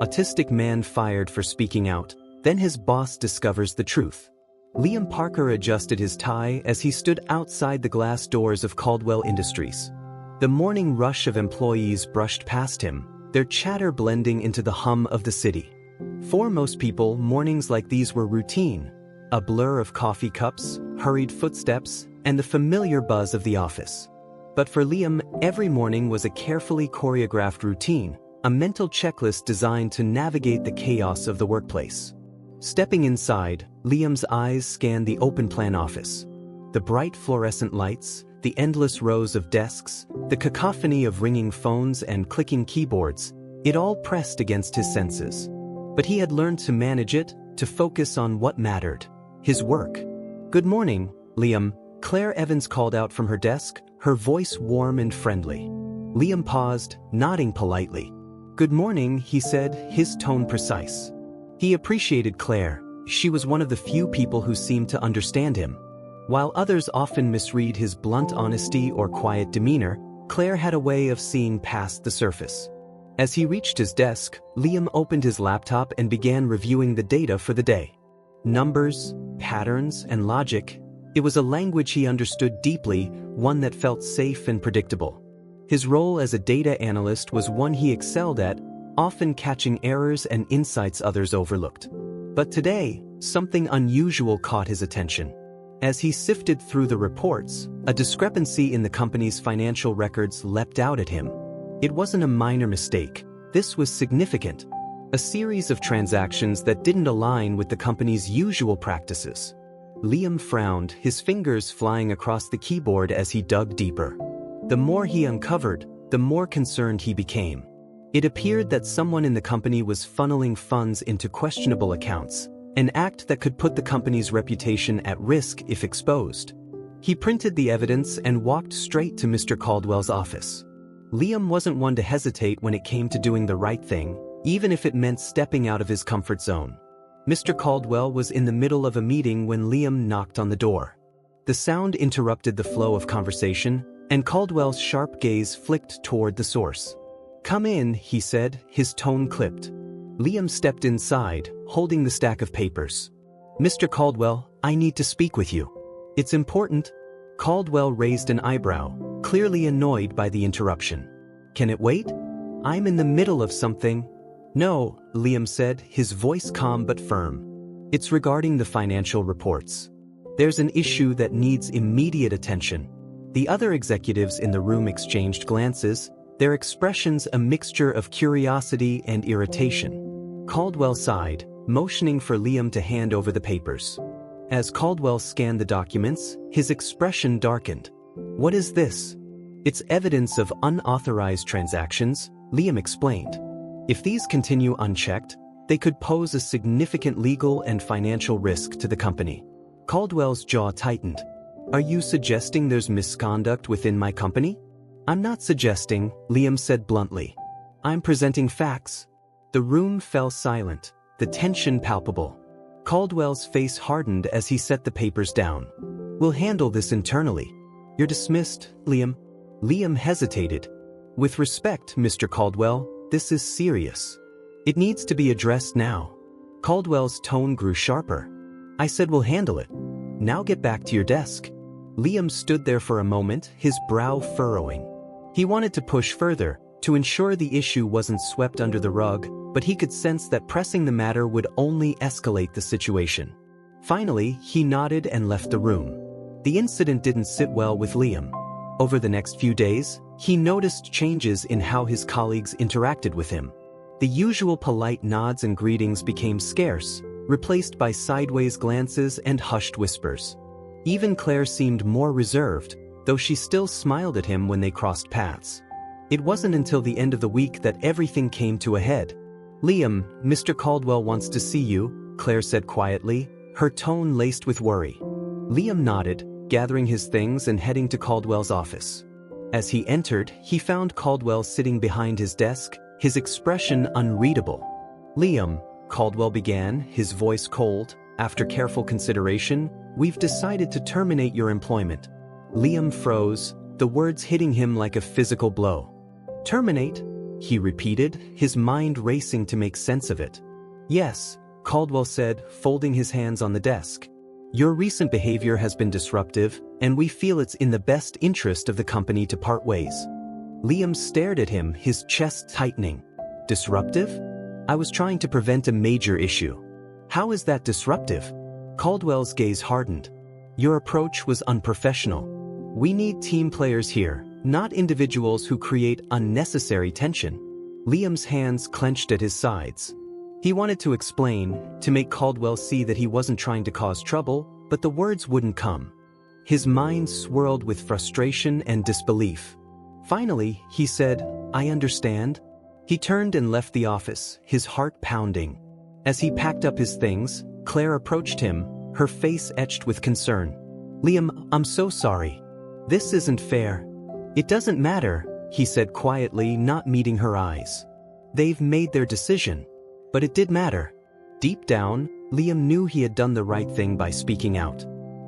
Autistic man fired for speaking out, then his boss discovers the truth. Liam Parker adjusted his tie as he stood outside the glass doors of Caldwell Industries. The morning rush of employees brushed past him, their chatter blending into the hum of the city. For most people, mornings like these were routine, a blur of coffee cups, hurried footsteps, and the familiar buzz of the office. But for Liam, every morning was a carefully choreographed routine, a mental checklist designed to navigate the chaos of the workplace. Stepping inside, Liam's eyes scanned the open-plan office. The bright fluorescent lights, the endless rows of desks, the cacophony of ringing phones and clicking keyboards, it all pressed against his senses. But he had learned to manage it, to focus on what mattered: his work. "Good morning, Liam," Claire Evans called out from her desk, her voice warm and friendly. Liam paused, nodding politely. "Good morning," he said, his tone precise. He appreciated Claire. She was one of the few people who seemed to understand him. While others often misread his blunt honesty or quiet demeanor, Claire had a way of seeing past the surface. As he reached his desk, Liam opened his laptop and began reviewing the data for the day. Numbers, patterns, and logic. It was a language he understood deeply, one that felt safe and predictable. His role as a data analyst was one he excelled at, often catching errors and insights others overlooked. But today, something unusual caught his attention. As he sifted through the reports, a discrepancy in the company's financial records leapt out at him. It wasn't a minor mistake. This was significant. A series of transactions that didn't align with the company's usual practices. Liam frowned, his fingers flying across the keyboard as he dug deeper. The more he uncovered, the more concerned he became. It appeared that someone in the company was funneling funds into questionable accounts, an act that could put the company's reputation at risk if exposed. He printed the evidence and walked straight to Mr. Caldwell's office. Liam wasn't one to hesitate when it came to doing the right thing, even if it meant stepping out of his comfort zone. Mr. Caldwell was in the middle of a meeting when Liam knocked on the door. The sound interrupted the flow of conversation, and Caldwell's sharp gaze flicked toward the source. "Come in," he said, his tone clipped. Liam stepped inside, holding the stack of papers. "Mr. Caldwell, I need to speak with you." "It's important." Caldwell raised an eyebrow, clearly annoyed by the interruption. "Can it wait? I'm in the middle of something." "No," Liam said, his voice calm but firm. "It's regarding the financial reports. There's an issue that needs immediate attention." The other executives in the room exchanged glances, their expressions a mixture of curiosity and irritation. Caldwell sighed, motioning for Liam to hand over the papers. As Caldwell scanned the documents, his expression darkened. "What is this?" "It's evidence of unauthorized transactions," Liam explained. "If these continue unchecked, they could pose a significant legal and financial risk to the company." Caldwell's jaw tightened. "Are you suggesting there's misconduct within my company?" "I'm not suggesting," Liam said bluntly. "I'm presenting facts." The room fell silent, the tension palpable. Caldwell's face hardened as he set the papers down. "We'll handle this internally." "You're dismissed, Liam." Liam hesitated. "With respect, Mr. Caldwell, this is serious. It needs to be addressed now." Caldwell's tone grew sharper. "I said we'll handle it. Now get back to your desk." Liam stood there for a moment, his brow furrowing. He wanted to push further, to ensure the issue wasn't swept under the rug, but he could sense that pressing the matter would only escalate the situation. Finally, he nodded and left the room. The incident didn't sit well with Liam. Over the next few days, he noticed changes in how his colleagues interacted with him. The usual polite nods and greetings became scarce, replaced by sideways glances and hushed whispers. Even Claire seemed more reserved, though she still smiled at him when they crossed paths. It wasn't until the end of the week that everything came to a head. "Liam, Mr. Caldwell wants to see you," Claire said quietly, her tone laced with worry. Liam nodded, gathering his things and heading to Caldwell's office. As he entered, he found Caldwell sitting behind his desk, his expression unreadable. "Liam," Caldwell began, his voice cold, "after careful consideration, we've decided to terminate your employment." Liam froze, the words hitting him like a physical blow. "Terminate?" he repeated, his mind racing to make sense of it. Yes, Caldwell said, folding his hands on the desk. Your recent behavior has been disruptive, and we feel it's in the best interest of the company to part ways. Liam stared at him, his chest tightening. Disruptive? I was trying to prevent a major issue. How is that disruptive? Caldwell's gaze hardened. Your approach was unprofessional. We need team players here, not individuals who create unnecessary tension. Liam's hands clenched at his sides. He wanted to explain, to make Caldwell see that he wasn't trying to cause trouble, but the words wouldn't come. His mind swirled with frustration and disbelief. Finally, he said, I understand. He turned and left the office, his heart pounding. As he packed up his things, Claire approached him, her face etched with concern. Liam, I'm so sorry. This isn't fair. It doesn't matter, he said quietly, not meeting her eyes. They've made their decision. But it did matter. Deep down, Liam knew he had done the right thing by speaking out.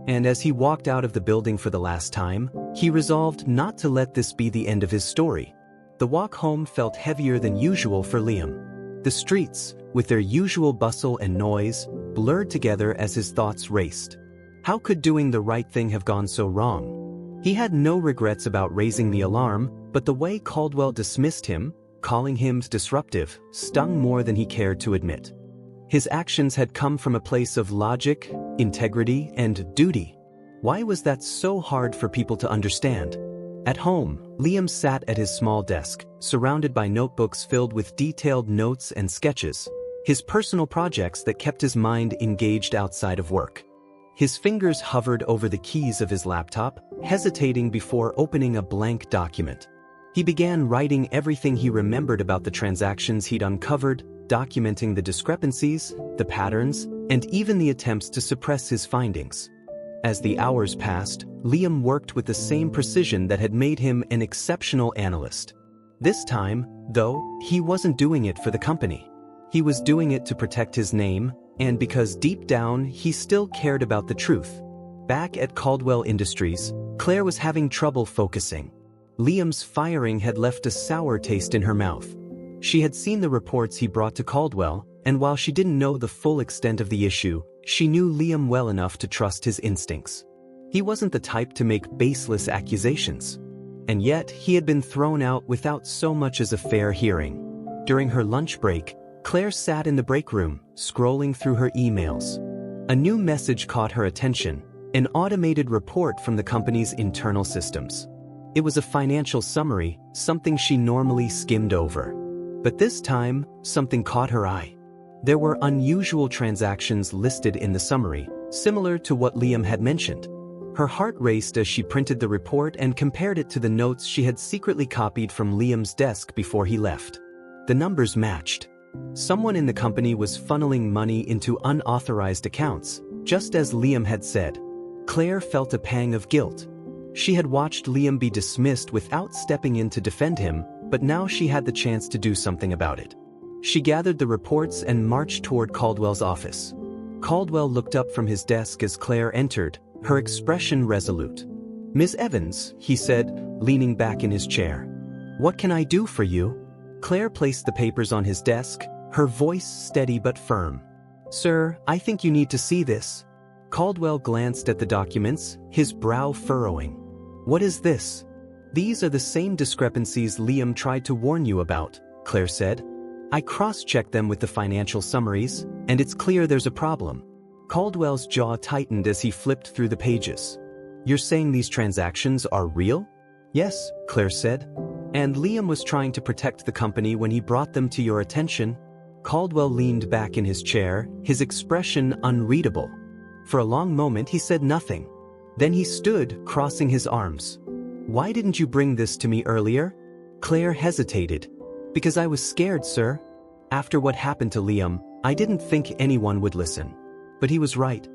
And as he walked out of the building for the last time, he resolved not to let this be the end of his story. The walk home felt heavier than usual for Liam. The streets, with their usual bustle and noise, blurred together as his thoughts raced. How could doing the right thing have gone so wrong? He had no regrets about raising the alarm, but the way Caldwell dismissed him, calling him disruptive, stung more than he cared to admit. His actions had come from a place of logic, integrity, and duty. Why was that so hard for people to understand? At home, Liam sat at his small desk, surrounded by notebooks filled with detailed notes and sketches, his personal projects that kept his mind engaged outside of work. His fingers hovered over the keys of his laptop, hesitating before opening a blank document. He began writing everything he remembered about the transactions he'd uncovered, documenting the discrepancies, the patterns, and even the attempts to suppress his findings. As the hours passed, Liam worked with the same precision that had made him an exceptional analyst. This time, though, he wasn't doing it for the company. He was doing it to protect his name, and because deep down he still cared about the truth. Back at Caldwell Industries, Claire was having trouble focusing. Liam's firing had left a sour taste in her mouth. She had seen the reports he brought to Caldwell, and while she didn't know the full extent of the issue, she knew Liam well enough to trust his instincts. He wasn't the type to make baseless accusations. And yet, he had been thrown out without so much as a fair hearing. During her lunch break, Claire sat in the break room, scrolling through her emails. A new message caught her attention, an automated report from the company's internal systems. It was a financial summary, something she normally skimmed over. But this time, something caught her eye. There were unusual transactions listed in the summary, similar to what Liam had mentioned. Her heart raced as she printed the report and compared it to the notes she had secretly copied from Liam's desk before he left. The numbers matched. Someone in the company was funneling money into unauthorized accounts, just as Liam had said. Claire felt a pang of guilt. She had watched Liam be dismissed without stepping in to defend him, but now she had the chance to do something about it. She gathered the reports and marched toward Caldwell's office. Caldwell looked up from his desk as Claire entered, her expression resolute. Miss Evans, he said, leaning back in his chair. What can I do for you? Claire placed the papers on his desk, her voice steady but firm. Sir, I think you need to see this. Caldwell glanced at the documents, his brow furrowing. What is this? These are the same discrepancies Liam tried to warn you about, Claire said. I cross-checked them with the financial summaries, and it's clear there's a problem. Caldwell's jaw tightened as he flipped through the pages. You're saying these transactions are real? Yes, Claire said. And Liam was trying to protect the company when he brought them to your attention. Caldwell leaned back in his chair, his expression unreadable. For a long moment he said nothing. Then he stood, crossing his arms. Why didn't you bring this to me earlier? Claire hesitated. Because I was scared, sir. After what happened to Liam, I didn't think anyone would listen. But he was right.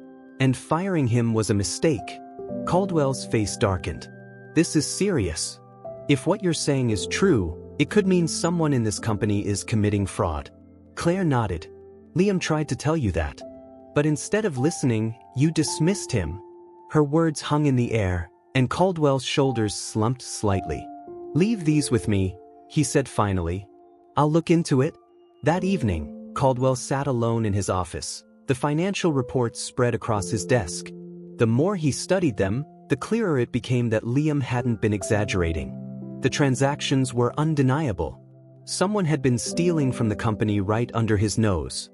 And firing him was a mistake. Caldwell's face darkened. This is serious. If what you're saying is true, it could mean someone in this company is committing fraud. Claire nodded. Liam tried to tell you that. But instead of listening, you dismissed him. Her words hung in the air, and Caldwell's shoulders slumped slightly. Leave these with me, he said finally. I'll look into it. That evening, Caldwell sat alone in his office. The financial reports spread across his desk. The more he studied them, the clearer it became that Liam hadn't been exaggerating. The transactions were undeniable. Someone had been stealing from the company right under his nose.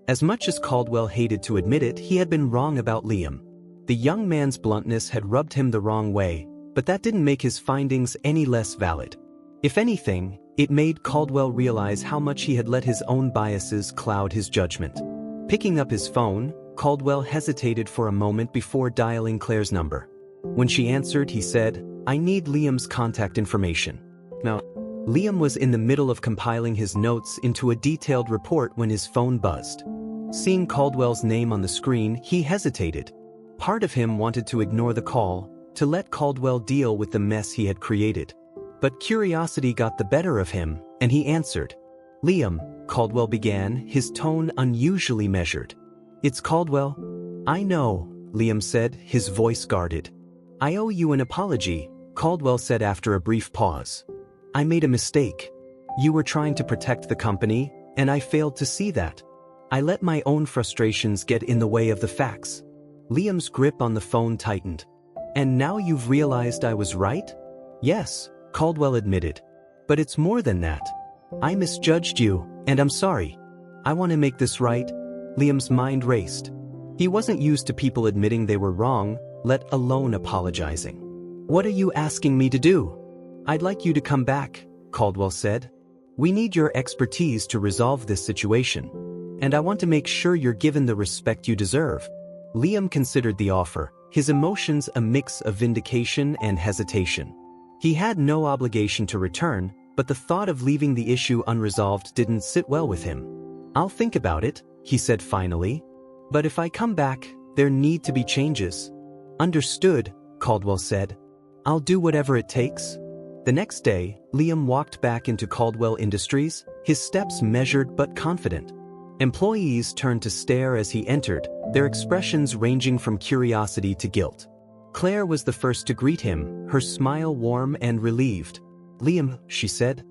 As much as Caldwell hated to admit it, he had been wrong about Liam. The young man's bluntness had rubbed him the wrong way, but that didn't make his findings any less valid. If anything, it made Caldwell realize how much he had let his own biases cloud his judgment. Picking up his phone, Caldwell hesitated for a moment before dialing Claire's number. When she answered, he said, "I need Liam's contact information." Now, Liam was in the middle of compiling his notes into a detailed report when his phone buzzed. Seeing Caldwell's name on the screen, he hesitated. Part of him wanted to ignore the call, to let Caldwell deal with the mess he had created. But curiosity got the better of him, and he answered. "Liam," Caldwell began, his tone unusually measured. "It's Caldwell." "I know," Liam said, his voice guarded. "I owe you an apology," Caldwell said after a brief pause. "I made a mistake. You were trying to protect the company, and I failed to see that. I let my own frustrations get in the way of the facts." Liam's grip on the phone tightened. "And now you've realized I was right?" "Yes," Caldwell admitted. "But it's more than that. I misjudged you, and I'm sorry. I want to make this right." Liam's mind raced. He wasn't used to people admitting they were wrong, let alone apologizing. "What are you asking me to do?" "I'd like you to come back," Caldwell said. "We need your expertise to resolve this situation. And I want to make sure you're given the respect you deserve." Liam considered the offer, his emotions a mix of vindication and hesitation. He had no obligation to return, but the thought of leaving the issue unresolved didn't sit well with him. "I'll think about it," he said finally. "But if I come back, there need to be changes." "Understood," Caldwell said. "I'll do whatever it takes." The next day, Liam walked back into Caldwell Industries, his steps measured but confident. Employees turned to stare as he entered, their expressions ranging from curiosity to guilt. Claire was the first to greet him, her smile warm and relieved. "Liam," she said,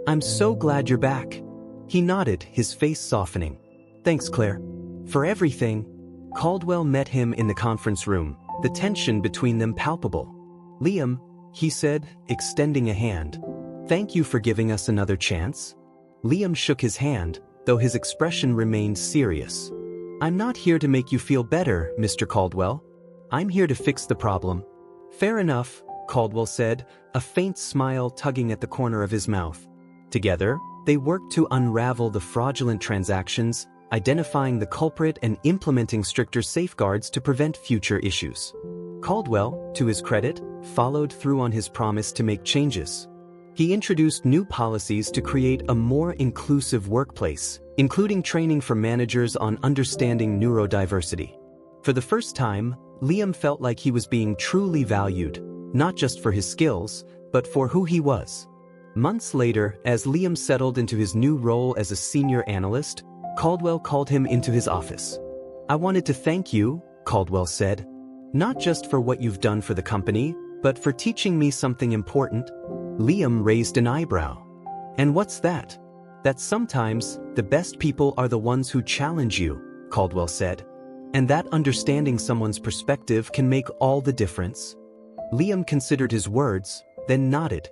"I'm so glad you're back." He nodded, his face softening. "Thanks, Claire. For everything." Caldwell met him in the conference room, the tension between them palpable. "Liam," he said, extending a hand. "Thank you for giving us another chance." Liam shook his hand, though his expression remained serious. "I'm not here to make you feel better, Mr. Caldwell. I'm here to fix the problem." "Fair enough," Caldwell said, a faint smile tugging at the corner of his mouth. Together, they worked to unravel the fraudulent transactions, identifying the culprit and implementing stricter safeguards to prevent future issues. Caldwell, to his credit, followed through on his promise to make changes. He introduced new policies to create a more inclusive workplace, including training for managers on understanding neurodiversity. For the first time, Liam felt like he was being truly valued, not just for his skills, but for who he was. Months later, as Liam settled into his new role as a senior analyst, Caldwell called him into his office. "I wanted to thank you," Caldwell said, "not just for what you've done for the company, but for teaching me something important." Liam raised an eyebrow. "And what's that?" "That sometimes, the best people are the ones who challenge you," Caldwell said. "And that understanding someone's perspective can make all the difference." Liam considered his words, then nodded.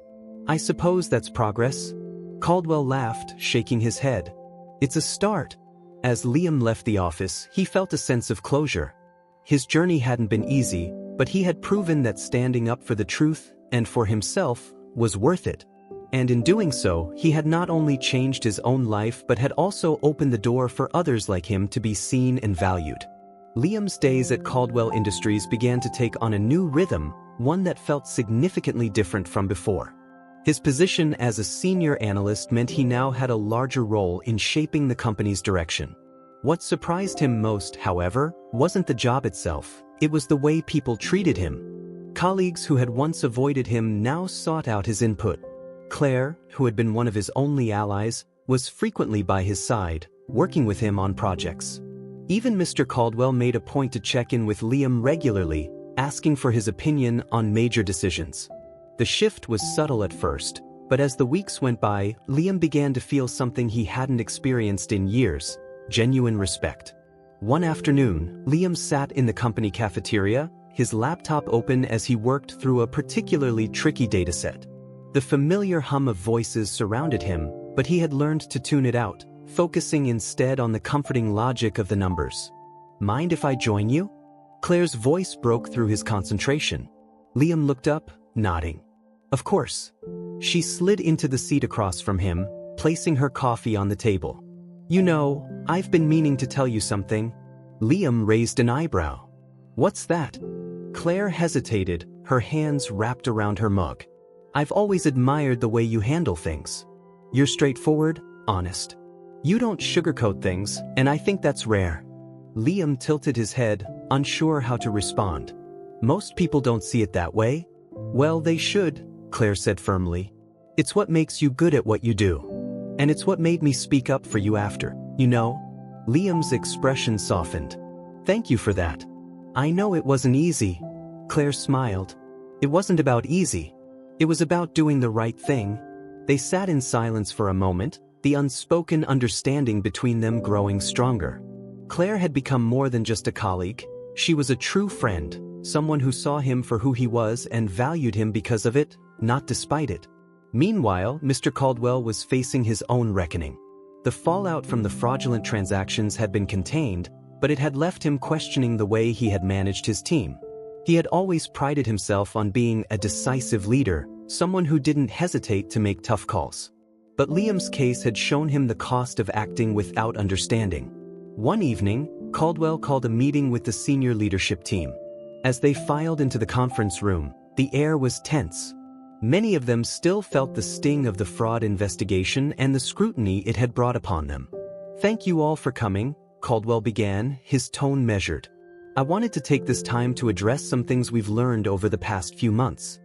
"I suppose that's progress." Caldwell laughed, shaking his head. "It's a start." As Liam left the office, he felt a sense of closure. His journey hadn't been easy, but he had proven that standing up for the truth, and for himself, was worth it. And in doing so, he had not only changed his own life but had also opened the door for others like him to be seen and valued. Liam's days at Caldwell Industries began to take on a new rhythm, one that felt significantly different from before. His position as a senior analyst meant he now had a larger role in shaping the company's direction. What surprised him most, however, wasn't the job itself, it was the way people treated him. Colleagues who had once avoided him now sought out his input. Claire, who had been one of his only allies, was frequently by his side, working with him on projects. Even Mr. Caldwell made a point to check in with Liam regularly, asking for his opinion on major decisions. The shift was subtle at first, But as the weeks went by, Liam began to feel something he hadn't experienced in years: genuine respect. One afternoon, Liam sat in the company cafeteria, his laptop open as he worked through a particularly tricky dataset. The familiar hum of voices surrounded him, but he had learned to tune it out, focusing instead on the comforting logic of the numbers. "Mind if I join you?" Claire's voice broke through his concentration. Liam looked up, nodding. "Of course." She slid into the seat across from him, placing her coffee on the table. "You know, I've been meaning to tell you something." Liam raised an eyebrow. "What's that?" Claire hesitated, her hands wrapped around her mug. "I've always admired the way you handle things. You're straightforward, honest. You don't sugarcoat things, and I think that's rare." Liam tilted his head, unsure how to respond. "Most people don't see it that way." "Well, they should," Claire said firmly. "It's what makes you good at what you do. And it's what made me speak up for you after, you know?" Liam's expression softened. "Thank you for that. I know it wasn't easy." Claire smiled. "It wasn't about easy. It was about doing the right thing." They sat in silence for a moment, the unspoken understanding between them growing stronger. Claire had become more than just a colleague. She was a true friend, someone who saw him for who he was and valued him because of it, not despite it. Meanwhile, Mr. Caldwell was facing his own reckoning. The fallout from the fraudulent transactions had been contained, but it had left him questioning the way he had managed his team. He had always prided himself on being a decisive leader, someone who didn't hesitate to make tough calls. But Liam's case had shown him the cost of acting without understanding. One evening, Caldwell called a meeting with the senior leadership team. As they filed into the conference room, the air was tense. Many of them still felt the sting of the fraud investigation and the scrutiny it had brought upon them. "Thank you all for coming," Caldwell began, his tone measured. "I wanted to take this time to address some things we've learned over the past few months."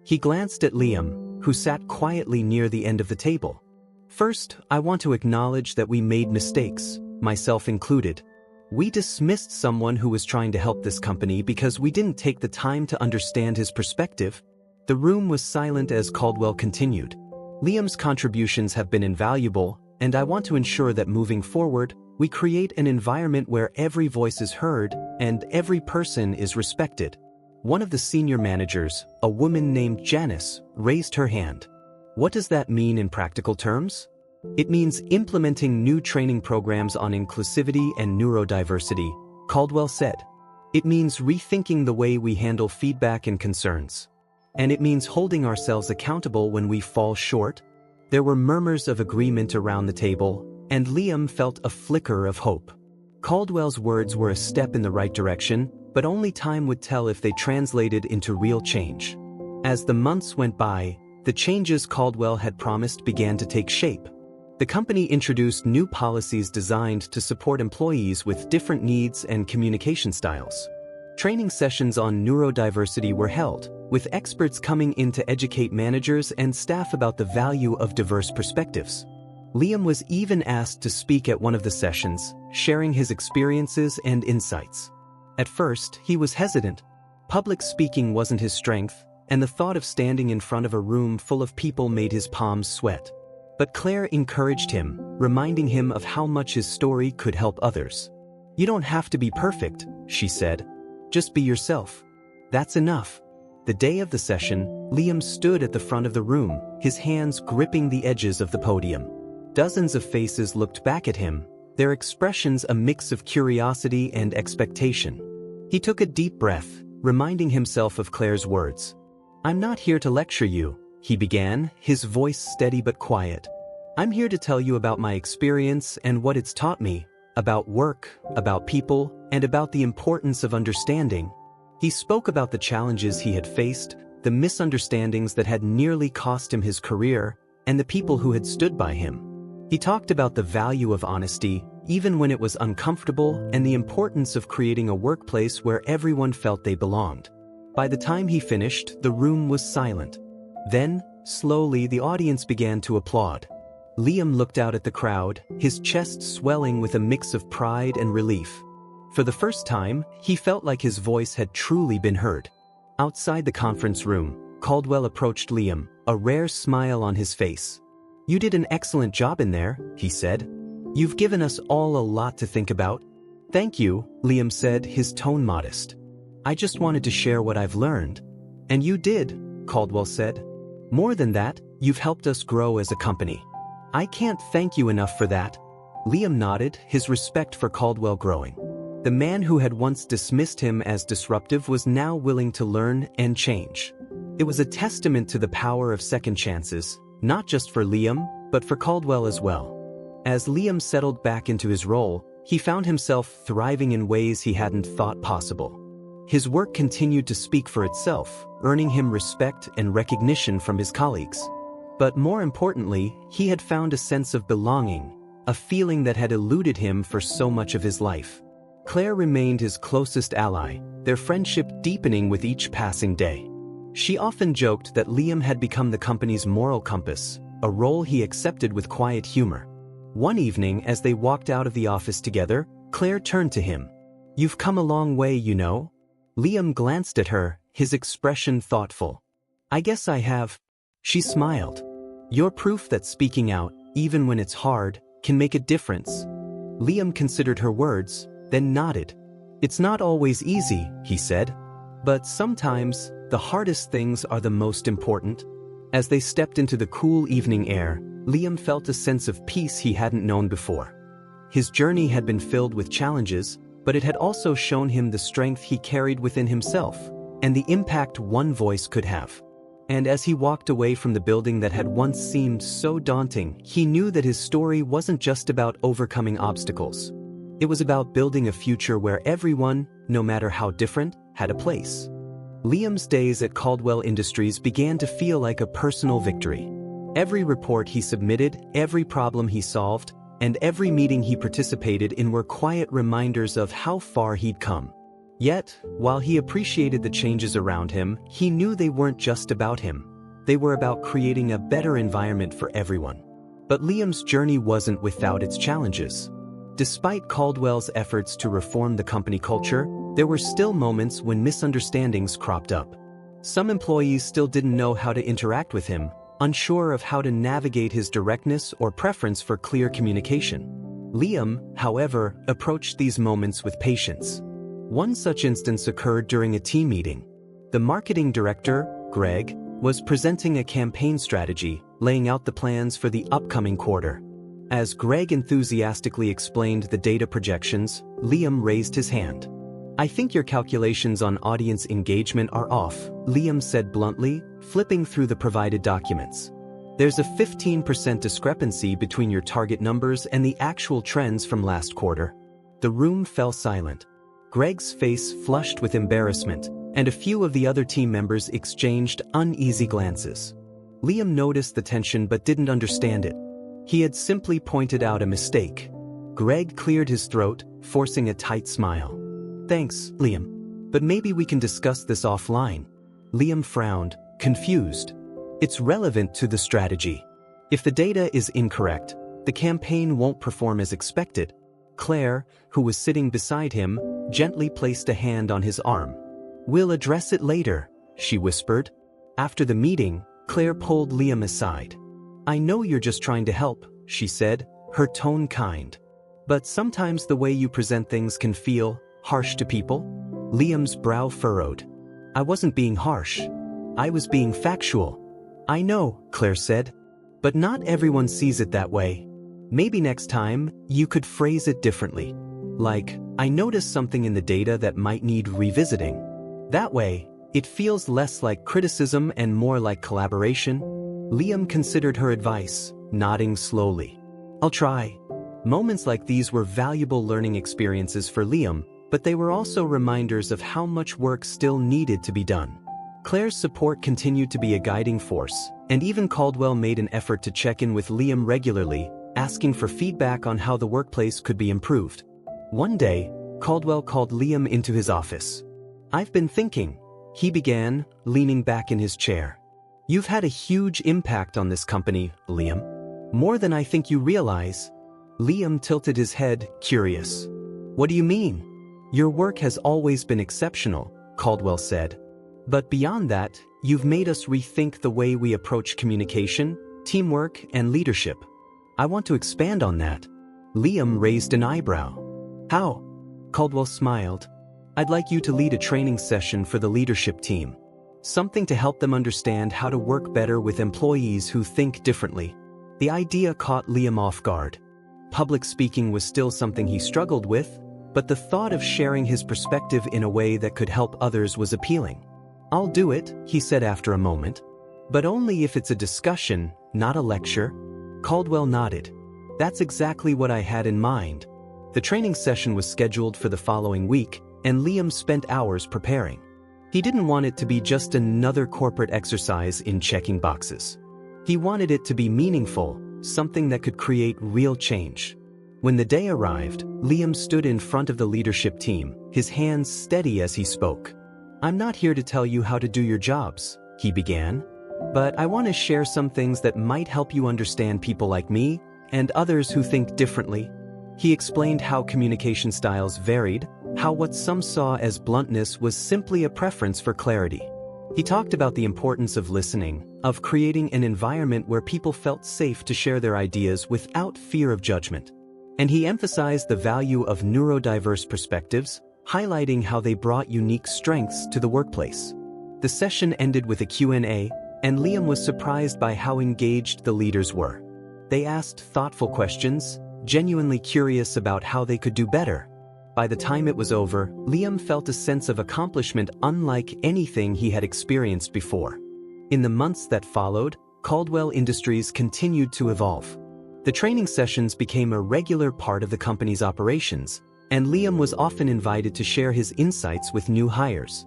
He glanced at Liam, who sat quietly near the end of the table. "First, I want to acknowledge that we made mistakes, myself included. We dismissed someone who was trying to help this company because we didn't take the time to understand his perspective." The room was silent as Caldwell continued. "Liam's contributions have been invaluable, and I want to ensure that moving forward, we create an environment where every voice is heard and every person is respected." One of the senior managers, a woman named Janice, raised her hand. "What does that mean in practical terms?" "It means implementing new training programs on inclusivity and neurodiversity," Caldwell said. "It means rethinking the way we handle feedback and concerns. And it means holding ourselves accountable when we fall short." There were murmurs of agreement around the table, and Liam felt a flicker of hope. Caldwell's words were a step in the right direction, but only time would tell if they translated into real change. As the months went by, the changes Caldwell had promised began to take shape. The company introduced new policies designed to support employees with different needs and communication styles. Training sessions on neurodiversity were held, with experts coming in to educate managers and staff about the value of diverse perspectives. Liam was even asked to speak at one of the sessions, sharing his experiences and insights. At first, he was hesitant. Public speaking wasn't his strength, and the thought of standing in front of a room full of people made his palms sweat. But Claire encouraged him, reminding him of how much his story could help others. "You don't have to be perfect," she said. "Just be yourself. That's enough." The day of the session, Liam stood at the front of the room, his hands gripping the edges of the podium. Dozens of faces looked back at him, their expressions a mix of curiosity and expectation. He took a deep breath, reminding himself of Claire's words. "I'm not here to lecture you," he began, his voice steady but quiet. "I'm here to tell you about my experience and what it's taught me, about work, about people, and about the importance of understanding." He spoke about the challenges he had faced, the misunderstandings that had nearly cost him his career, and the people who had stood by him. He talked about the value of honesty, even when it was uncomfortable, and the importance of creating a workplace where everyone felt they belonged. By the time he finished, the room was silent. Then, slowly, the audience began to applaud. Liam looked out at the crowd, his chest swelling with a mix of pride and relief. For the first time, he felt like his voice had truly been heard. Outside the conference room, Caldwell approached Liam, a rare smile on his face. "You did an excellent job in there," he said. "You've given us all a lot to think about." "Thank you," Liam said, his tone modest. "I just wanted to share what I've learned." "And you did," Caldwell said. "More than that, you've helped us grow as a company." "I can't thank you enough for that." Liam nodded, his respect for Caldwell growing. The man who had once dismissed him as disruptive was now willing to learn and change. It was a testament to the power of second chances, not just for Liam, but for Caldwell as well. As Liam settled back into his role, he found himself thriving in ways he hadn't thought possible. His work continued to speak for itself, earning him respect and recognition from his colleagues. But more importantly, he had found a sense of belonging, a feeling that had eluded him for so much of his life. Claire remained his closest ally, their friendship deepening with each passing day. She often joked that Liam had become the company's moral compass, a role he accepted with quiet humor. One evening, as they walked out of the office together, Claire turned to him. "You've come a long way, you know." Liam glanced at her, his expression thoughtful. "I guess I have." She smiled. "You're proof that speaking out, even when it's hard, can make a difference." Liam considered her words, then nodded. "It's not always easy," he said. "But sometimes, the hardest things are the most important." As they stepped into the cool evening air, Liam felt a sense of peace he hadn't known before. His journey had been filled with challenges, but it had also shown him the strength he carried within himself, and the impact one voice could have. And as he walked away from the building that had once seemed so daunting, he knew that his story wasn't just about overcoming obstacles. It was about building a future where everyone, no matter how different, had a place. Liam's days at Caldwell Industries began to feel like a personal victory. Every report he submitted, every problem he solved, and every meeting he participated in were quiet reminders of how far he'd come. Yet, while he appreciated the changes around him, he knew they weren't just about him. They were about creating a better environment for everyone. But Liam's journey wasn't without its challenges. Despite Caldwell's efforts to reform the company culture, there were still moments when misunderstandings cropped up. Some employees still didn't know how to interact with him, unsure of how to navigate his directness or preference for clear communication. Liam, however, approached these moments with patience. One such instance occurred during a team meeting. The marketing director, Greg, was presenting a campaign strategy, laying out the plans for the upcoming quarter. As Greg enthusiastically explained the data projections, Liam raised his hand. "I think your calculations on audience engagement are off," Liam said bluntly, flipping through the provided documents. "There's a 15% discrepancy between your target numbers and the actual trends from last quarter." The room fell silent. Greg's face flushed with embarrassment, and a few of the other team members exchanged uneasy glances. Liam noticed the tension but didn't understand it. He had simply pointed out a mistake. Greg cleared his throat, forcing a tight smile. "Thanks, Liam. But maybe we can discuss this offline." Liam frowned, confused. "It's relevant to the strategy. If the data is incorrect, the campaign won't perform as expected." Claire, who was sitting beside him, gently placed a hand on his arm. "We'll address it later," she whispered. After the meeting, Claire pulled Liam aside. "I know you're just trying to help," she said, her tone kind. "But sometimes the way you present things can feel harsh to people." Liam's brow furrowed. "I wasn't being harsh. I was being factual." "I know," Claire said. "But not everyone sees it that way. Maybe next time, you could phrase it differently. Like, I noticed something in the data that might need revisiting." That way, it feels less like criticism and more like collaboration. Liam considered her advice, nodding slowly. "I'll try." Moments like these were valuable learning experiences for Liam, but they were also reminders of how much work still needed to be done. Claire's support continued to be a guiding force, and even Caldwell made an effort to check in with Liam regularly, asking for feedback on how the workplace could be improved. One day, Caldwell called Liam into his office. "I've been thinking," he began, leaning back in his chair. "You've had a huge impact on this company, Liam. More than I think you realize." Liam tilted his head, curious. "What do you mean?" "Your work has always been exceptional," Caldwell said. But beyond that, you've made us rethink the way we approach communication, teamwork, and leadership. I want to expand on that." Liam raised an eyebrow. "How?" Caldwell smiled. "I'd like you to lead a training session for the leadership team. Something to help them understand how to work better with employees who think differently." The idea caught Liam off guard. Public speaking was still something he struggled with, but the thought of sharing his perspective in a way that could help others was appealing. "I'll do it," he said after a moment. "But only if it's a discussion, not a lecture." Caldwell nodded. "That's exactly what I had in mind." The training session was scheduled for the following week, and Liam spent hours preparing. He didn't want it to be just another corporate exercise in checking boxes. He wanted it to be meaningful, something that could create real change. When the day arrived, Liam stood in front of the leadership team, his hands steady as he spoke. "I'm not here to tell you how to do your jobs," he began, "but I want to share some things that might help you understand people like me and others who think differently." He explained how communication styles varied, how what some saw as bluntness was simply a preference for clarity. He talked about the importance of listening, of creating an environment where people felt safe to share their ideas without fear of judgment. And he emphasized the value of neurodiverse perspectives, highlighting how they brought unique strengths to the workplace. The session ended with a Q&A, and Liam was surprised by how engaged the leaders were. They asked thoughtful questions, genuinely curious about how they could do better. By the time it was over, Liam felt a sense of accomplishment unlike anything he had experienced before. In the months that followed, Caldwell Industries continued to evolve. The training sessions became a regular part of the company's operations, and Liam was often invited to share his insights with new hires.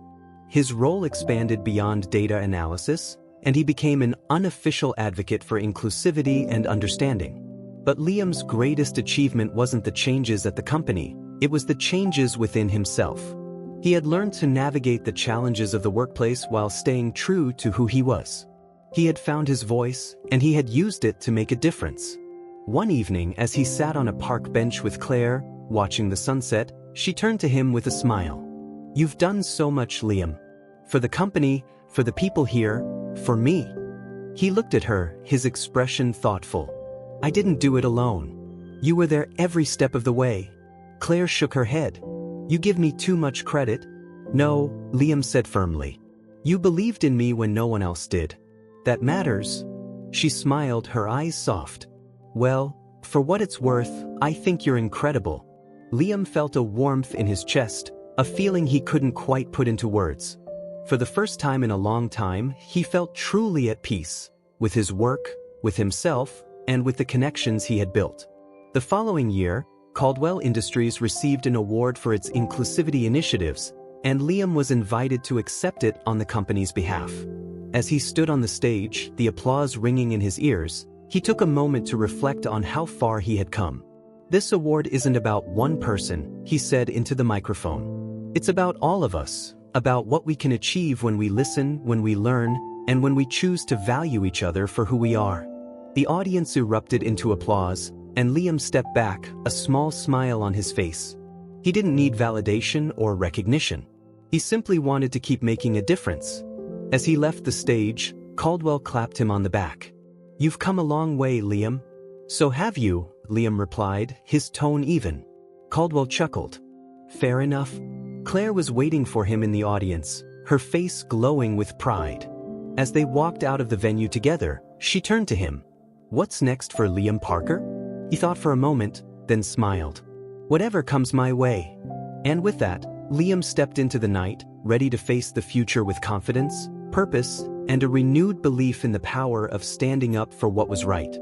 His role expanded beyond data analysis, and he became an unofficial advocate for inclusivity and understanding. But Liam's greatest achievement wasn't the changes at the company, it was the changes within himself. He had learned to navigate the challenges of the workplace while staying true to who he was. He had found his voice, and he had used it to make a difference. One evening, as he sat on a park bench with Claire, watching the sunset, she turned to him with a smile. "You've done so much, Liam. For the company, for the people here, for me." He looked at her, his expression thoughtful. "I didn't do it alone. You were there every step of the way." Claire shook her head. "You give me too much credit." "No," Liam said firmly. "You believed in me when no one else did. That matters." She smiled, her eyes soft. "Well, for what it's worth, I think you're incredible." Liam felt a warmth in his chest, a feeling he couldn't quite put into words. For the first time in a long time, he felt truly at peace, with his work, with himself, and with the connections he had built. The following year, Caldwell Industries received an award for its inclusivity initiatives, and Liam was invited to accept it on the company's behalf. As he stood on the stage, the applause ringing in his ears, he took a moment to reflect on how far he had come. "This award isn't about one person," he said into the microphone. "It's about all of us, about what we can achieve when we listen, when we learn, and when we choose to value each other for who we are." The audience erupted into applause, and Liam stepped back, a small smile on his face. He didn't need validation or recognition. He simply wanted to keep making a difference. As he left the stage, Caldwell clapped him on the back. "You've come a long way, Liam." "So have you," Liam replied, his tone even. Caldwell chuckled. "Fair enough." Claire was waiting for him in the audience, her face glowing with pride. As they walked out of the venue together, she turned to him. "What's next for Liam Parker?" He thought for a moment, then smiled. "Whatever comes my way." And with that, Liam stepped into the night, ready to face the future with confidence, purpose, and a renewed belief in the power of standing up for what was right.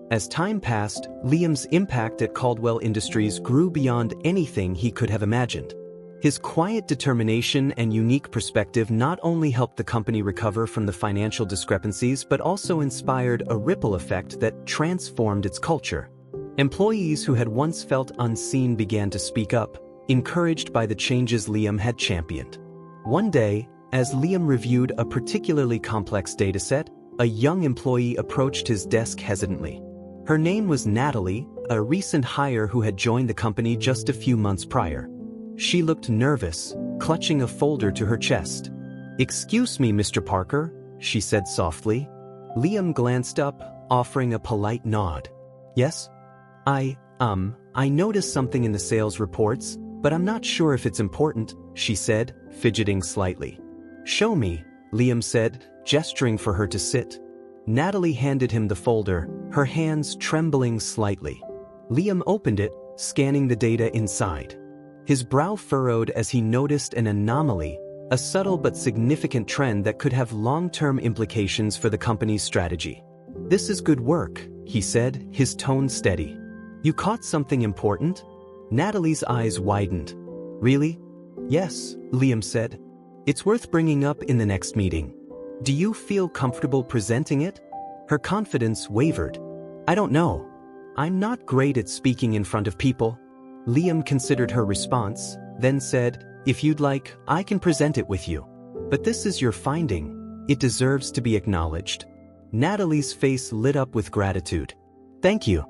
As time passed, Liam's impact at Caldwell Industries grew beyond anything he could have imagined. His quiet determination and unique perspective not only helped the company recover from the financial discrepancies but also inspired a ripple effect that transformed its culture. Employees who had once felt unseen began to speak up, encouraged by the changes Liam had championed. One day, as Liam reviewed a particularly complex dataset, a young employee approached his desk hesitantly. Her name was Natalie, a recent hire who had joined the company just a few months prior. She looked nervous, clutching a folder to her chest. "Excuse me, Mr. Parker," she said softly. Liam glanced up, offering a polite nod. "Yes? I noticed something in the sales reports, but I'm not sure if it's important," she said, fidgeting slightly. "Show me," Liam said, gesturing for her to sit. Natalie handed him the folder, her hands trembling slightly. Liam opened it, scanning the data inside. His brow furrowed as he noticed an anomaly, a subtle but significant trend that could have long-term implications for the company's strategy. "This is good work," he said, his tone steady. "You caught something important?" Natalie's eyes widened. "Really?" "Yes," Liam said. "It's worth bringing up in the next meeting. Do you feel comfortable presenting it?" Her confidence wavered. "I don't know. I'm not great at speaking in front of people." Liam considered her response, then said, "If you'd like, I can present it with you. But this is your finding. It deserves to be acknowledged." Natalie's face lit up with gratitude. "Thank you.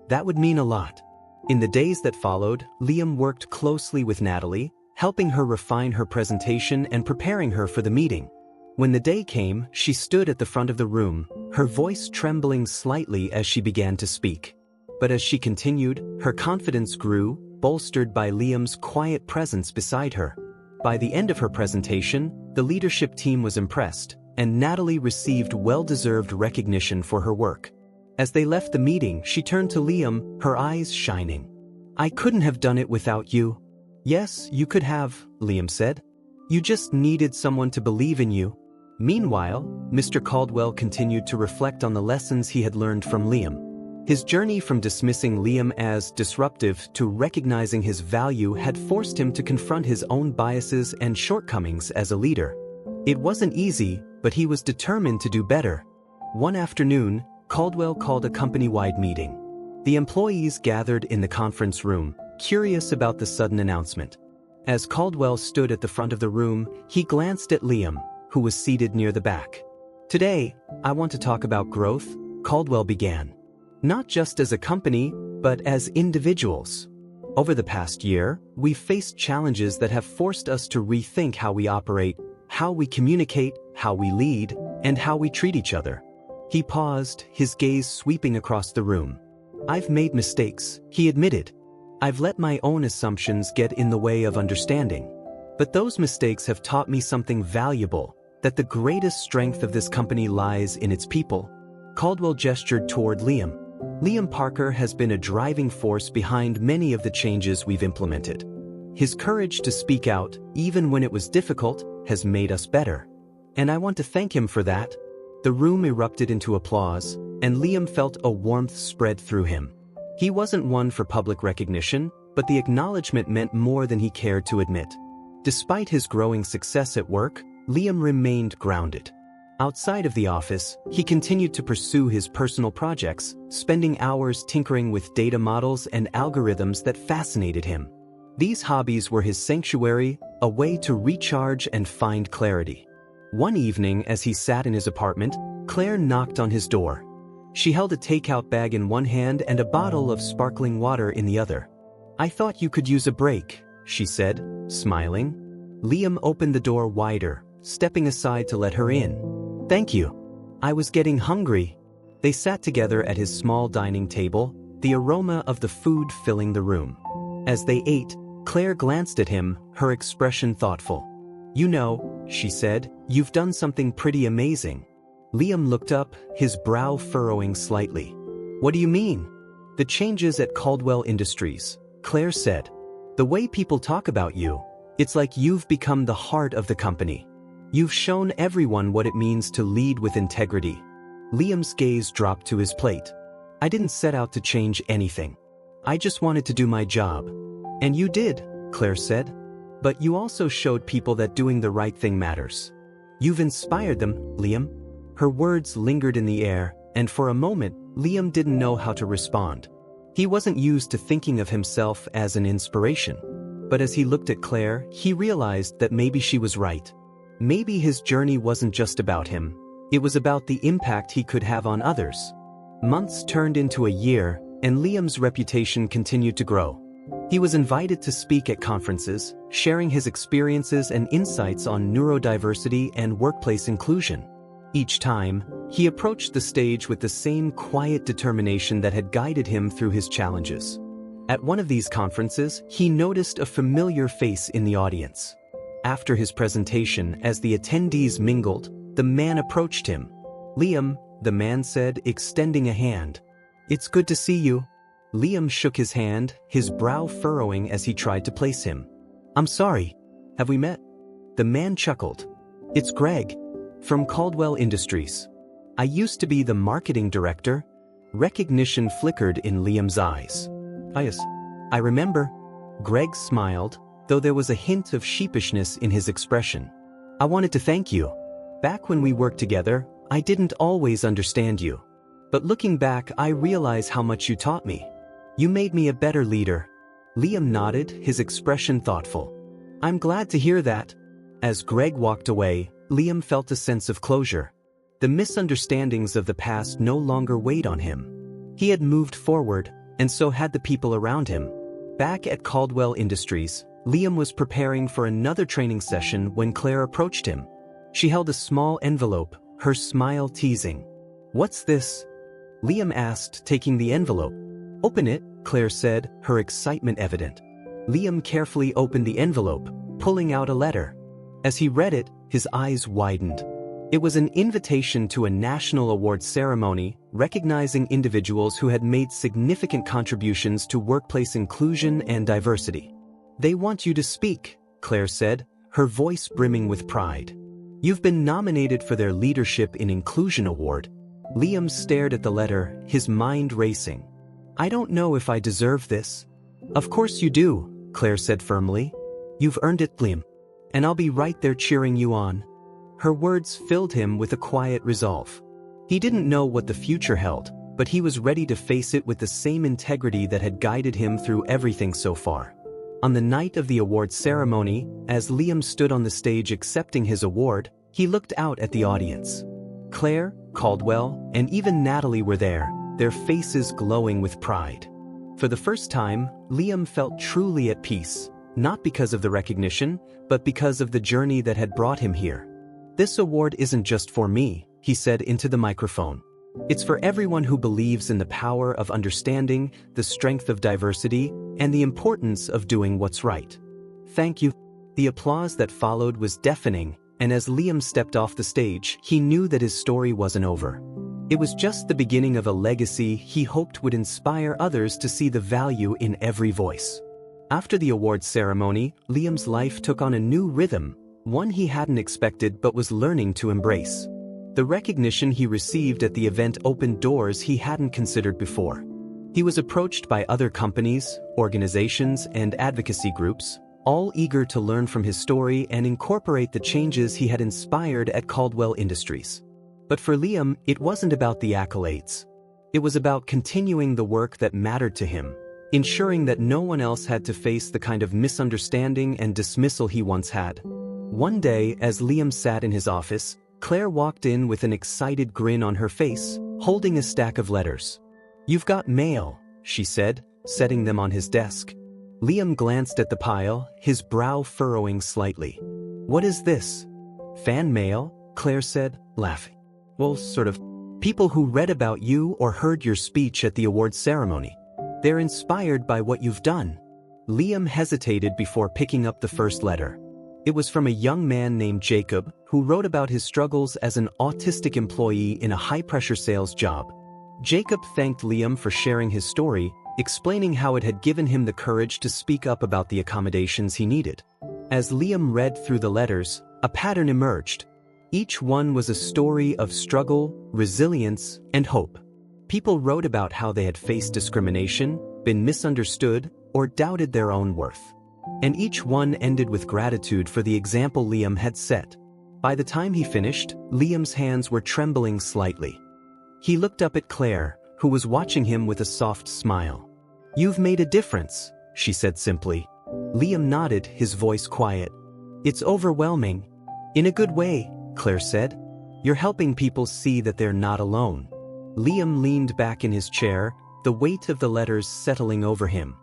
That would mean a lot." In the days that followed, Liam worked closely with Natalie, helping her refine her presentation and preparing her for the meeting. When the day came, she stood at the front of the room, her voice trembling slightly as she began to speak. But as she continued, her confidence grew, bolstered by Liam's quiet presence beside her. By the end of her presentation, the leadership team was impressed, and Natalie received well-deserved recognition for her work. As they left the meeting, she turned to Liam, her eyes shining. "I couldn't have done it without you." "Yes, you could have," Liam said. "You just needed someone to believe in you." Meanwhile, Mr. Caldwell continued to reflect on the lessons he had learned from Liam. His journey from dismissing Liam as disruptive to recognizing his value had forced him to confront his own biases and shortcomings as a leader. It wasn't easy, but he was determined to do better. One afternoon, Caldwell called a company-wide meeting. The employees gathered in the conference room, curious about the sudden announcement. As Caldwell stood at the front of the room, he glanced at Liam, who was seated near the back. "Today, I want to talk about growth," Caldwell began. "Not just as a company, but as individuals. Over the past year, we've faced challenges that have forced us to rethink how we operate, how we communicate, how we lead, and how we treat each other." He paused, his gaze sweeping across the room. "I've made mistakes," he admitted. "I've let my own assumptions get in the way of understanding. But those mistakes have taught me something valuable, that the greatest strength of this company lies in its people." Caldwell gestured toward Liam. "Liam Parker has been a driving force behind many of the changes we've implemented. His courage to speak out, even when it was difficult, has made us better. And I want to thank him for that." The room erupted into applause, and Liam felt a warmth spread through him. He wasn't one for public recognition, but the acknowledgement meant more than he cared to admit. Despite his growing success at work, Liam remained grounded. Outside of the office, he continued to pursue his personal projects, spending hours tinkering with data models and algorithms that fascinated him. These hobbies were his sanctuary, a way to recharge and find clarity. One evening, as he sat in his apartment, Claire knocked on his door. She held a takeout bag in one hand and a bottle of sparkling water in the other. "I thought you could use a break," she said, smiling. Liam opened the door wider, stepping aside to let her in. "Thank you. I was getting hungry." They sat together at his small dining table, the aroma of the food filling the room. As they ate, Claire glanced at him, her expression thoughtful. "You know," she said, "you've done something pretty amazing." Liam looked up, his brow furrowing slightly. "What do you mean?" "The changes at Caldwell Industries," Claire said. "The way people talk about you, it's like you've become the heart of the company. You've shown everyone what it means to lead with integrity." Liam's gaze dropped to his plate. "I didn't set out to change anything. I just wanted to do my job." "And you did," Claire said. "But you also showed people that doing the right thing matters. You've inspired them, Liam." Her words lingered in the air, and for a moment, Liam didn't know how to respond. He wasn't used to thinking of himself as an inspiration. But as he looked at Claire, he realized that maybe she was right. Maybe his journey wasn't just about him. It was about the impact he could have on others. Months turned into a year, and Liam's reputation continued to grow. He was invited to speak at conferences, sharing his experiences and insights on neurodiversity and workplace inclusion. Each time, he approached the stage with the same quiet determination that had guided him through his challenges. At one of these conferences, he noticed a familiar face in the audience. After his presentation, as the attendees mingled, the man approached him. "Liam," the man said, extending a hand. "It's good to see you." Liam shook his hand, his brow furrowing as he tried to place him. "I'm sorry. Have we met?" The man chuckled. "It's Greg, from Caldwell Industries. I used to be the marketing director." Recognition flickered in Liam's eyes. "Yes, I remember." Greg smiled, though there was a hint of sheepishness in his expression. "I wanted to thank you. Back when we worked together, I didn't always understand you. But looking back, I realize how much you taught me. You made me a better leader." Liam nodded, his expression thoughtful. "I'm glad to hear that." As Greg walked away, Liam felt a sense of closure. The misunderstandings of the past no longer weighed on him. He had moved forward, and so had the people around him. Back at Caldwell Industries, Liam was preparing for another training session when Claire approached him. She held a small envelope, her smile teasing. "What's this?" Liam asked, taking the envelope. "Open it," Claire said, her excitement evident. Liam carefully opened the envelope, pulling out a letter. As he read it, his eyes widened. It was an invitation to a national awards ceremony, recognizing individuals who had made significant contributions to workplace inclusion and diversity. "They want you to speak," Claire said, her voice brimming with pride. "You've been nominated for their Leadership in Inclusion Award." Liam stared at the letter, his mind racing. "I don't know if I deserve this." "Of course you do," Claire said firmly. "You've earned it, Liam. And I'll be right there cheering you on." Her words filled him with a quiet resolve. He didn't know what the future held, but he was ready to face it with the same integrity that had guided him through everything so far. On the night of the awards ceremony, as Liam stood on the stage accepting his award, he looked out at the audience. Claire, Caldwell, and even Natalie were there, their faces glowing with pride. For the first time, Liam felt truly at peace, not because of the recognition, but because of the journey that had brought him here. "This award isn't just for me," he said into the microphone. "It's for everyone who believes in the power of understanding, the strength of diversity, and the importance of doing what's right. Thank you." The applause that followed was deafening, and as Liam stepped off the stage, he knew that his story wasn't over. It was just the beginning of a legacy he hoped would inspire others to see the value in every voice. After the awards ceremony, Liam's life took on a new rhythm, one he hadn't expected but was learning to embrace. The recognition he received at the event opened doors he hadn't considered before. He was approached by other companies, organizations, and advocacy groups, all eager to learn from his story and incorporate the changes he had inspired at Caldwell Industries. But for Liam, it wasn't about the accolades. It was about continuing the work that mattered to him, ensuring that no one else had to face the kind of misunderstanding and dismissal he once had. One day, as Liam sat in his office, Claire walked in with an excited grin on her face, holding a stack of letters. "You've got mail," she said, setting them on his desk. Liam glanced at the pile, his brow furrowing slightly. "What is this?" "Fan mail," Claire said, laughing. "Well, sort of. People who read about you or heard your speech at the awards ceremony. They're inspired by what you've done." Liam hesitated before picking up the first letter. It was from a young man named Jacob, who wrote about his struggles as an autistic employee in a high-pressure sales job. Jacob thanked Liam for sharing his story, explaining how it had given him the courage to speak up about the accommodations he needed. As Liam read through the letters, a pattern emerged. Each one was a story of struggle, resilience, and hope. People wrote about how they had faced discrimination, been misunderstood, or doubted their own worth. And each one ended with gratitude for the example Liam had set. By the time he finished, Liam's hands were trembling slightly. He looked up at Claire, who was watching him with a soft smile. "You've made a difference," she said simply. Liam nodded, his voice quiet. "It's overwhelming." "In a good way," Claire said. "You're helping people see that they're not alone." Liam leaned back in his chair, the weight of the letters settling over him.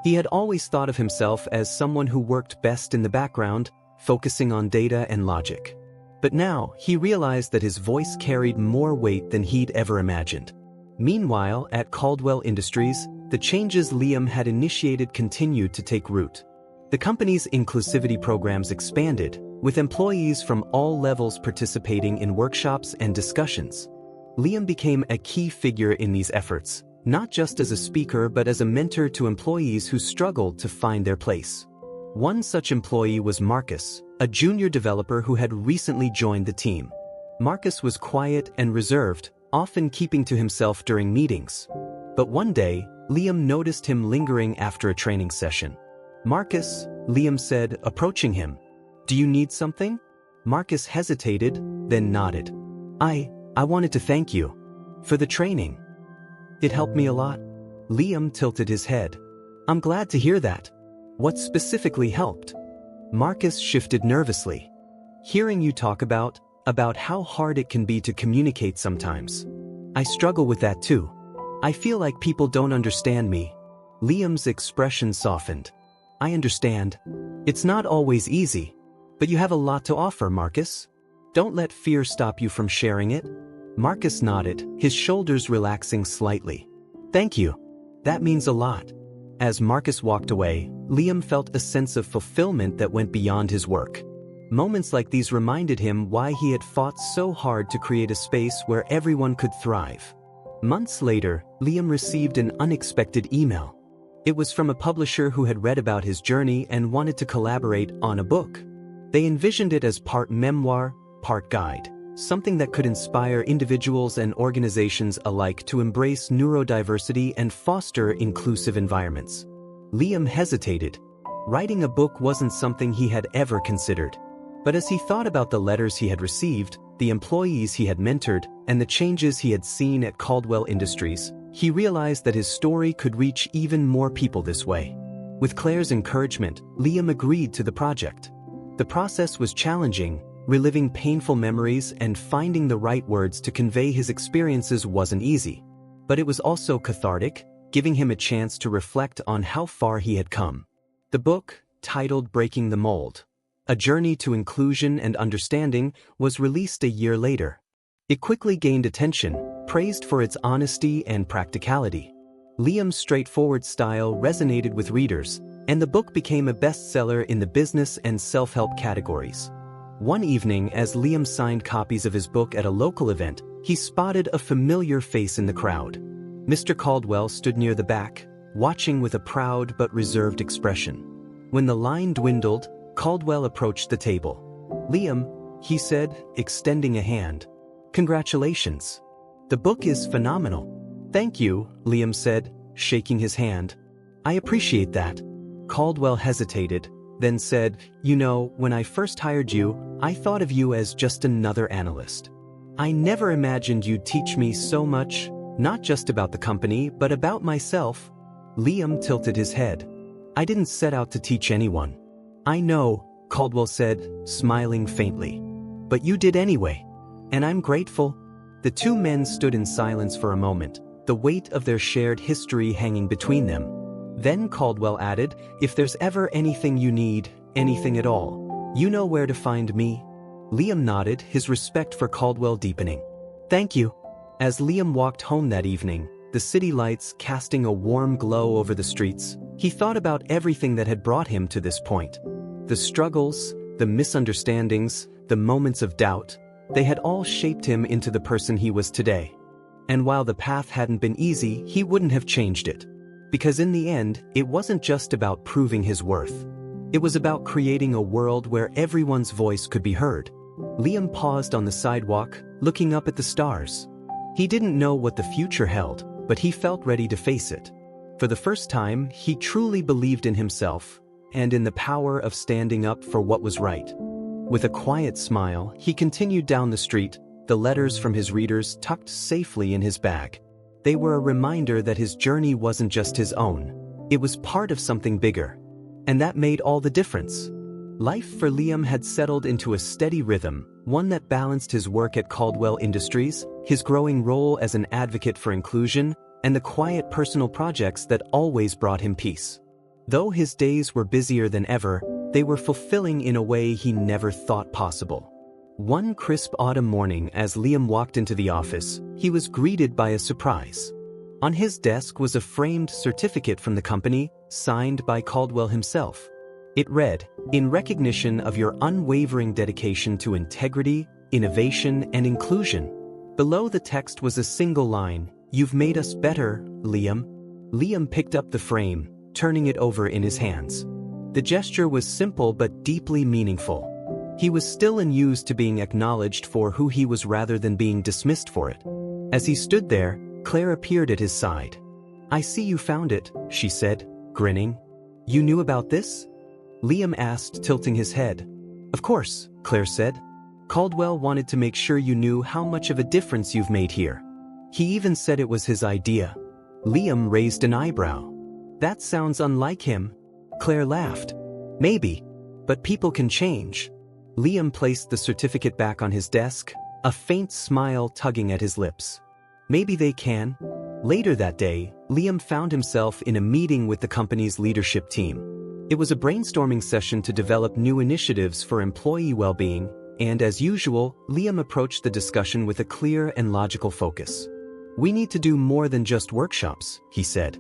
He had always thought of himself as someone who worked best in the background, focusing on data and logic. But now, he realized that his voice carried more weight than he'd ever imagined. Meanwhile, at Caldwell Industries, the changes Liam had initiated continued to take root. The company's inclusivity programs expanded, with employees from all levels participating in workshops and discussions. Liam became a key figure in these efforts, not just as a speaker but as a mentor to employees who struggled to find their place. One such employee was Marcus, a junior developer who had recently joined the team. Marcus was quiet and reserved, often keeping to himself during meetings. But one day, Liam noticed him lingering after a training session. "Marcus," Liam said, approaching him. "Do you need something?" Marcus hesitated, then nodded. I wanted to thank you for the training. It helped me a lot." Liam tilted his head. "I'm glad to hear that. What specifically helped?" Marcus shifted nervously. "Hearing you talk about how hard it can be to communicate sometimes. I struggle with that too. I feel like people don't understand me." Liam's expression softened. "I understand. It's not always easy. But you have a lot to offer, Marcus. Don't let fear stop you from sharing it." Marcus nodded, his shoulders relaxing slightly. "Thank you. That means a lot." As Marcus walked away, Liam felt a sense of fulfillment that went beyond his work. Moments like these reminded him why he had fought so hard to create a space where everyone could thrive. Months later, Liam received an unexpected email. It was from a publisher who had read about his journey and wanted to collaborate on a book. They envisioned it as part memoir, part guide, something that could inspire individuals and organizations alike to embrace neurodiversity and foster inclusive environments. Liam hesitated. Writing a book wasn't something he had ever considered. But as he thought about the letters he had received, the employees he had mentored, and the changes he had seen at Caldwell Industries, he realized that his story could reach even more people this way. With Claire's encouragement, Liam agreed to the project. The process was challenging. Reliving painful memories and finding the right words to convey his experiences wasn't easy. But it was also cathartic, giving him a chance to reflect on how far he had come. The book, titled Breaking the Mold: A Journey to Inclusion and Understanding, was released a year later. It quickly gained attention, praised for its honesty and practicality. Liam's straightforward style resonated with readers, and the book became a bestseller in the business and self-help categories. One evening, as Liam signed copies of his book at a local event, he spotted a familiar face in the crowd. Mr. Caldwell stood near the back, watching with a proud but reserved expression. When the line dwindled, Caldwell approached the table. "Liam," he said, extending a hand. "Congratulations. The book is phenomenal." "Thank you," Liam said, shaking his hand. "I appreciate that." Caldwell hesitated, then said, "You know, when I first hired you, I thought of you as just another analyst. I never imagined you'd teach me so much, not just about the company, but about myself." Liam tilted his head. "I didn't set out to teach anyone." "I know," Caldwell said, smiling faintly. "But you did anyway. And I'm grateful." The two men stood in silence for a moment, the weight of their shared history hanging between them. Then Caldwell added, "If there's ever anything you need, anything at all, you know where to find me." Liam nodded, his respect for Caldwell deepening. "Thank you." As Liam walked home that evening, the city lights casting a warm glow over the streets, he thought about everything that had brought him to this point. The struggles, the misunderstandings, the moments of doubt, they had all shaped him into the person he was today. And while the path hadn't been easy, he wouldn't have changed it. Because in the end, it wasn't just about proving his worth. It was about creating a world where everyone's voice could be heard. Liam paused on the sidewalk, looking up at the stars. He didn't know what the future held, but he felt ready to face it. For the first time, he truly believed in himself, and in the power of standing up for what was right. With a quiet smile, he continued down the street, the letters from his readers tucked safely in his bag. They were a reminder that his journey wasn't just his own. It was part of something bigger. And that made all the difference. Life for Liam had settled into a steady rhythm, one that balanced his work at Caldwell Industries, his growing role as an advocate for inclusion, and the quiet personal projects that always brought him peace. Though his days were busier than ever, they were fulfilling in a way he never thought possible. One crisp autumn morning, as Liam walked into the office, he was greeted by a surprise. On his desk was a framed certificate from the company, signed by Caldwell himself. It read, "In recognition of your unwavering dedication to integrity, innovation, and inclusion." Below the text was a single line, "You've made us better, Liam." Liam picked up the frame, turning it over in his hands. The gesture was simple but deeply meaningful. He was still unused to being acknowledged for who he was rather than being dismissed for it. As he stood there, Claire appeared at his side. "I see you found it," she said, grinning. "You knew about this?" Liam asked, tilting his head. "Of course," Claire said. "Caldwell wanted to make sure you knew how much of a difference you've made here. He even said it was his idea." Liam raised an eyebrow. "That sounds unlike him." Claire laughed. "Maybe. But people can change." Liam placed the certificate back on his desk, a faint smile tugging at his lips. "Maybe they can." Later that day, Liam found himself in a meeting with the company's leadership team. It was a brainstorming session to develop new initiatives for employee well-being, and as usual, Liam approached the discussion with a clear and logical focus. "We need to do more than just workshops," he said.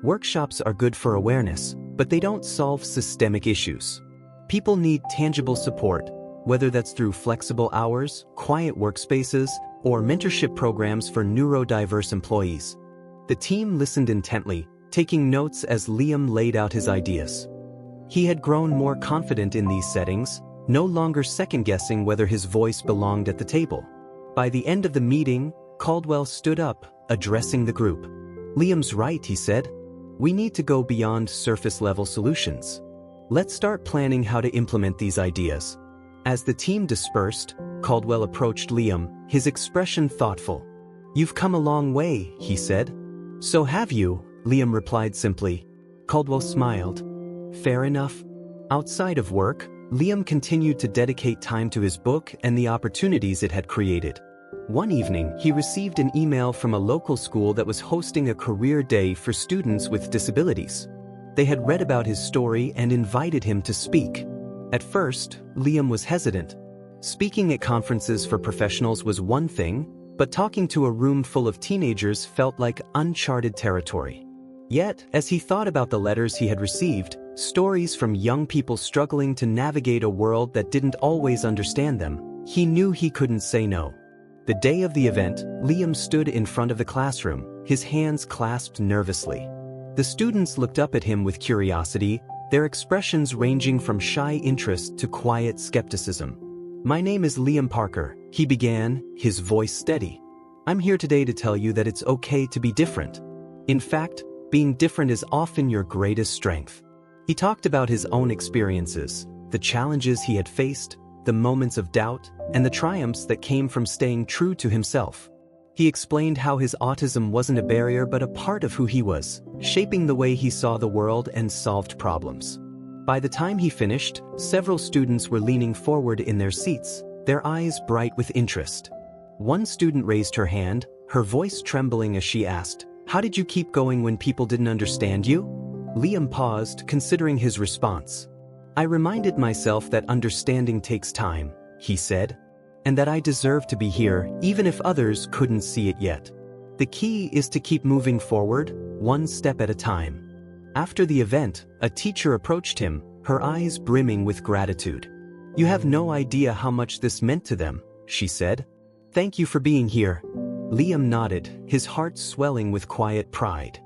"Workshops are good for awareness, but they don't solve systemic issues. People need tangible support, whether that's through flexible hours, quiet workspaces, or mentorship programs for neurodiverse employees." The team listened intently, taking notes as Liam laid out his ideas. He had grown more confident in these settings, no longer second-guessing whether his voice belonged at the table. By the end of the meeting, Caldwell stood up, addressing the group. "Liam's right," he said. "We need to go beyond surface-level solutions. Let's start planning how to implement these ideas." As the team dispersed, Caldwell approached Liam, his expression thoughtful. "You've come a long way," he said. "So have you," Liam replied simply. Caldwell smiled. "Fair enough." Outside of work, Liam continued to dedicate time to his book and the opportunities it had created. One evening, he received an email from a local school that was hosting a career day for students with disabilities. They had read about his story and invited him to speak. At first, Liam was hesitant. Speaking at conferences for professionals was one thing, but talking to a room full of teenagers felt like uncharted territory. Yet, as he thought about the letters he had received, stories from young people struggling to navigate a world that didn't always understand them, he knew he couldn't say no. The day of the event, Liam stood in front of the classroom, his hands clasped nervously. The students looked up at him with curiosity, their expressions ranging from shy interest to quiet skepticism. "My name is Liam Parker," he began, his voice steady. "I'm here today to tell you that it's okay to be different. In fact, being different is often your greatest strength." He talked about his own experiences, the challenges he had faced, the moments of doubt, and the triumphs that came from staying true to himself. He explained how his autism wasn't a barrier but a part of who he was, shaping the way he saw the world and solved problems. By the time he finished, several students were leaning forward in their seats, their eyes bright with interest. One student raised her hand, her voice trembling as she asked, "How did you keep going when people didn't understand you?" Liam paused, considering his response. "I reminded myself that understanding takes time," he said, "and that I deserve to be here, even if others couldn't see it yet. The key is to keep moving forward, one step at a time." After the event, a teacher approached him, her eyes brimming with gratitude. "You have no idea how much this meant to them," she said. "Thank you for being here." Liam nodded, his heart swelling with quiet pride.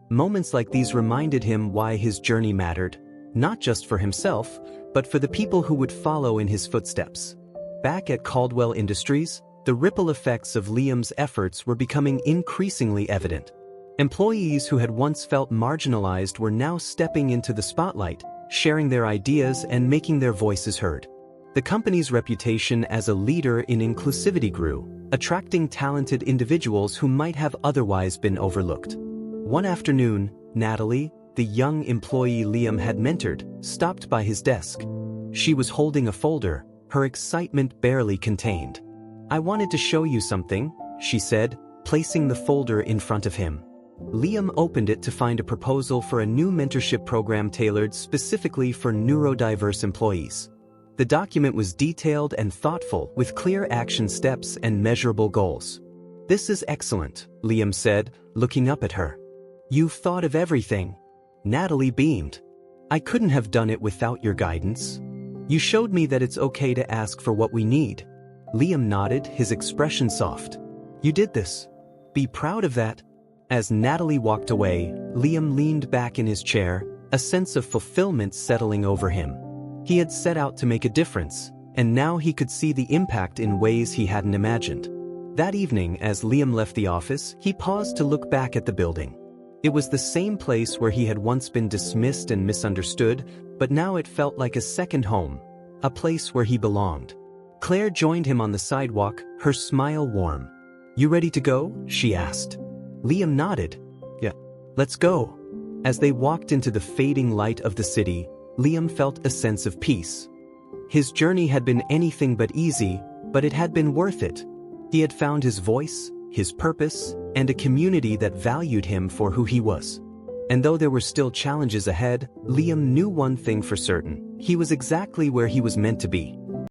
Moments like these reminded him why his journey mattered, not just for himself, but for the people who would follow in his footsteps. Back at Caldwell Industries, the ripple effects of Liam's efforts were becoming increasingly evident. Employees who had once felt marginalized were now stepping into the spotlight, sharing their ideas and making their voices heard. The company's reputation as a leader in inclusivity grew, attracting talented individuals who might have otherwise been overlooked. One afternoon, Natalie, the young employee Liam had mentored, stopped by his desk. She was holding a folder, her excitement barely contained. "I wanted to show you something," she said, placing the folder in front of him. Liam opened it to find a proposal for a new mentorship program tailored specifically for neurodiverse employees. The document was detailed and thoughtful, with clear action steps and measurable goals. "This is excellent," Liam said, looking up at her. "You've thought of everything." Natalie beamed. "I couldn't have done it without your guidance. You showed me that it's okay to ask for what we need." Liam nodded, his expression soft. "You did this. Be proud of that." As Natalie walked away, Liam leaned back in his chair, a sense of fulfillment settling over him. He had set out to make a difference, and now he could see the impact in ways he hadn't imagined. That evening, as Liam left the office, he paused to look back at the building. It was the same place where he had once been dismissed and misunderstood, but now it felt like a second home, a place where he belonged. Claire joined him on the sidewalk, her smile warm. "You ready to go?" she asked. Liam nodded. "Yeah, let's go." As they walked into the fading light of the city, Liam felt a sense of peace. His journey had been anything but easy, but it had been worth it. He had found his voice, his purpose, and a community that valued him for who he was. And though there were still challenges ahead, Liam knew one thing for certain: he was exactly where he was meant to be.